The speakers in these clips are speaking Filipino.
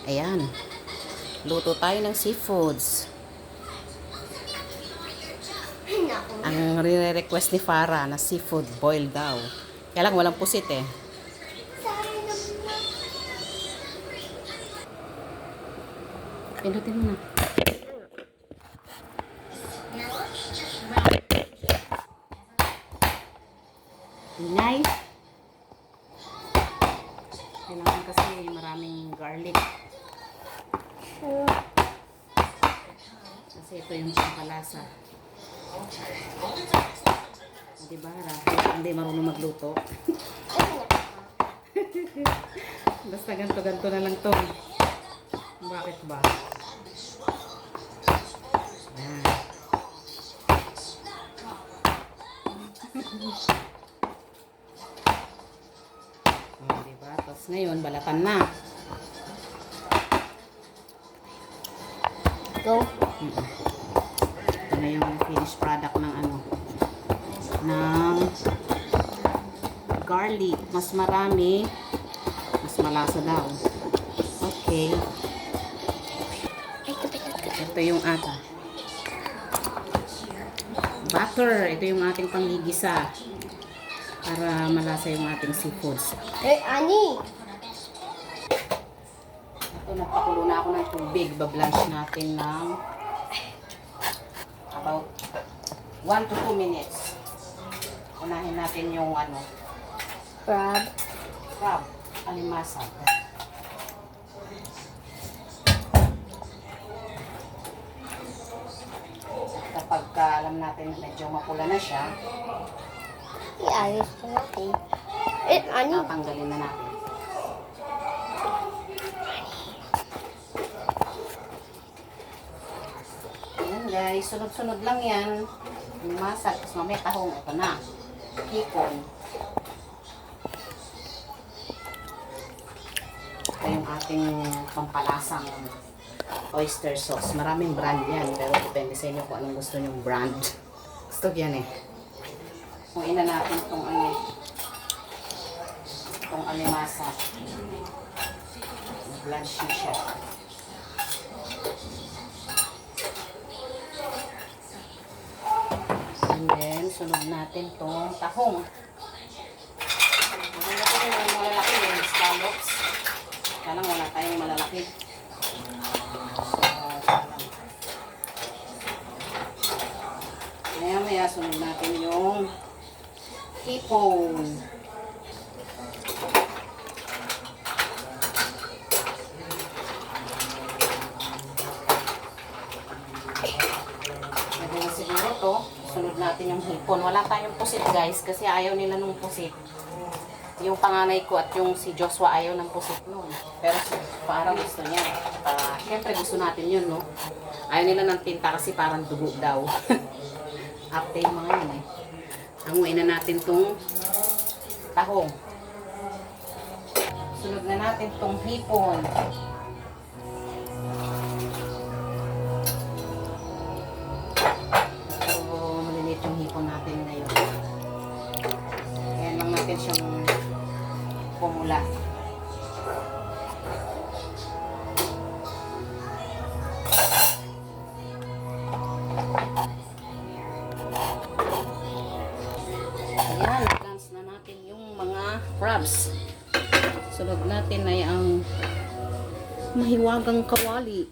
Ayan. Luto tayo ng seafoods. Ang re-request ni Farah na seafood boil daw. Kaya lang walang pusit eh. Pindutin mo na. Inay. Kailangan kasi maraming garlic. Kasi ito yung pampalasa. Diba? Hindi marunong magluto. Basta ganto-ganto na lang to. Bakit ba? Yan. Diba? Tapos ngayon, balatan na. Go. Ito na yung finished product ng ng garlic. Mas marami, mas malasa daw. Okay. Ito yung butter. Ito yung ating panggigisa para malasa yung ating seafoods. Ani! Ito, nagpakulo na ako ng tubig. Bablanch natin ng about 1 to 2 minutes. Unahin natin yung crab, alimasag. Kapag alam natin na medyo mapula na siya, Iayos ko natin. Ani! tatanggalin na natin. Ayan guys, sunod-sunod lang yan. Alimasag, tapos mamaya tahong. Ito na. Hipon. Ito yung ating pampalasang oyster sauce. Maraming brand yan, pero depende sa inyo kung anong gusto nyong brand. Gusto yan eh. Kung ina natin itong alimasa. Blanch na siya. And then, sunod natin itong tahong. Maganda ko rin yung malalaki yung scallops. Kaya lang wala tayong malalaki. Maya sunod natin yung hipon. Pwede na siguro to. Sunod natin yung hipon. Wala tayong pusit guys kasi ayaw nila nung pusit. Yung panganay ko at yung si Joshua ayaw ng pusit noon. Pero parang gusto niya. Siyempre gusto natin yun, no? Ayaw nila ng tinta kasi parang dugo daw. After yung mga yun eh. Hanguin na natin tong tahong. Sunod na natin tong hipon. So, maliliit yung hipon natin ngayon. Ayan lang natin siyang pumula. Ayan, advance na natin yung mga crabs. Sunod natin ay ang mahiwagang kawali.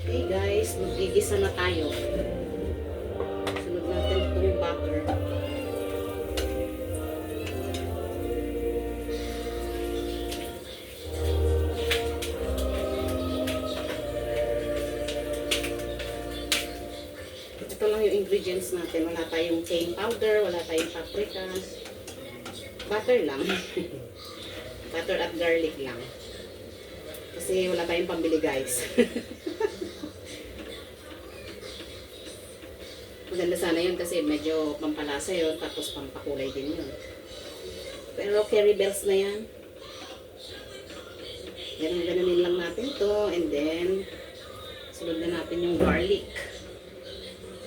Okay guys, magigisa na tayo. Sunod natin itong butter. Ito lang yung ingredients natin. Wala tayong cane powder, wala tayong paprika. Butter lang. Butter at garlic lang. Kasi wala tayong pambili guys. Maganda sana yun kasi medyo pampalasa yun, tapos pampakulay din yun. Pero curry bells na yan. Ganun-ganunin lang natin to, and then sunod na natin yung garlic.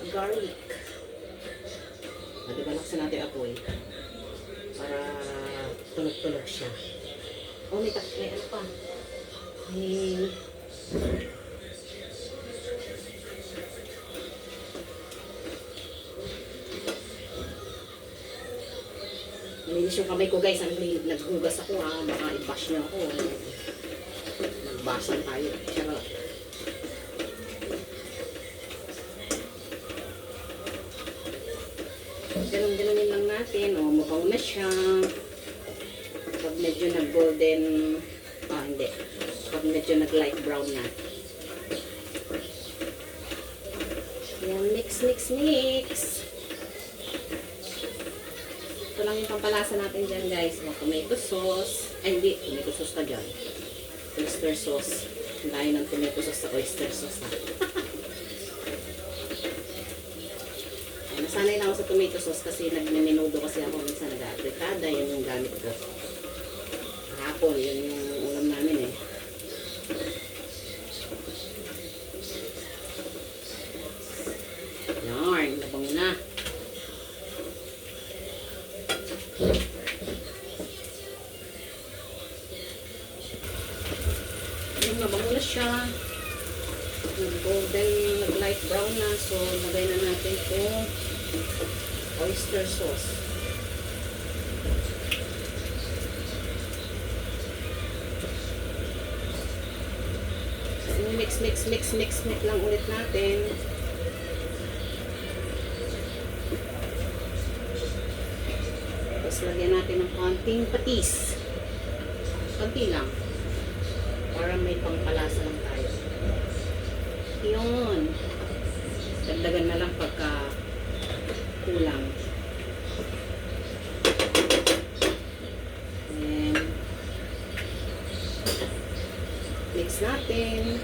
Garlic. At ibalaksan natin apoy. Tulog siya. Oh, may ano pa. May... Nalinis yung kamay ko guys. Naghugas ako ha. Baka i-bash niyo ako. Nag-bashan tayo. Charot. Ganun-ganunin lang natin. O, mukhang na siya. Pag medyo nag-golden, hindi. Pag medyo nag-light brown na. Yan, mix, mix, mix. Ito lang yung pampalasa natin dyan, guys. O, tomato sauce. Ay, hindi. Tomato sauce ka dyan. Oyster sauce. Ang layo ng tomato sauce sa oyster sauce, ha. Nasanay na ako sa tomato sauce kasi nagmenudo kasi ako minsan nag-apritada, yun yung gamit ko. Hapon, yun yung ulam namin eh. Yarn, labang na. Yung labang na siya. Nag-golden, nag-light brown na. So, lagay na natin itong oyster sauce. Mix lang ulit natin. Tapos lagyan natin ng konting patis. Konti lang. Para may pangpalasa lang tayo. Yun. Dagdagan na lang pagka kulang. And mix natin.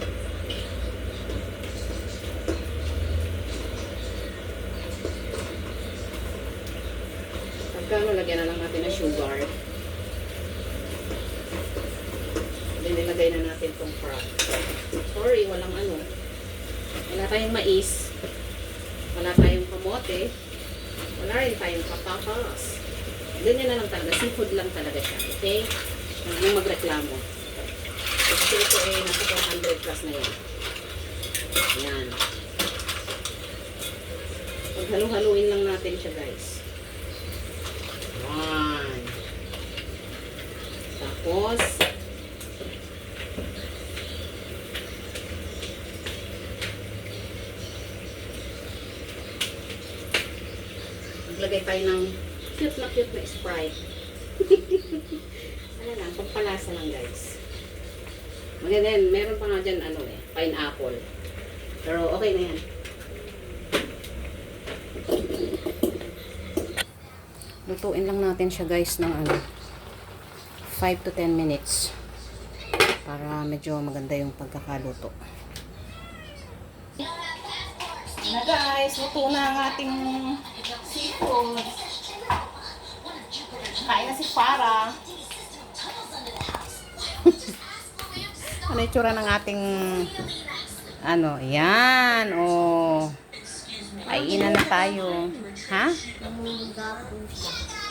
Pagka lagyan na lang natin ng sugar. Then nilagay na natin itong frog. Sorry, walang ano. Wala tayong mais. Wala tayong kamote. Wala rin tayong patatas. Ganyan na lang talaga. Seafood lang talaga siya. Okay? Huwag mong magreklamo. Kasi ito eh, nasa 400 plus na yan. Yan. Paghalu-haluin lang natin siya, guys. Yan. Tapos, maglagay tayo ng cute na Sprite. Ano lang, pampalasa lang guys. Maganda yan. Meron pa nga dyan, ano eh, pineapple. Pero okay na yan. Lutuin lang natin siya guys ng ano, 5 to 10 minutes. Para medyo maganda yung pagkakaluto. Na guys, luto na ang ating seafood. Kain na si Farah. Ano yung tsura ng ating ano, yan, oh. Kainan na tayo. Ha? Namumula po siya.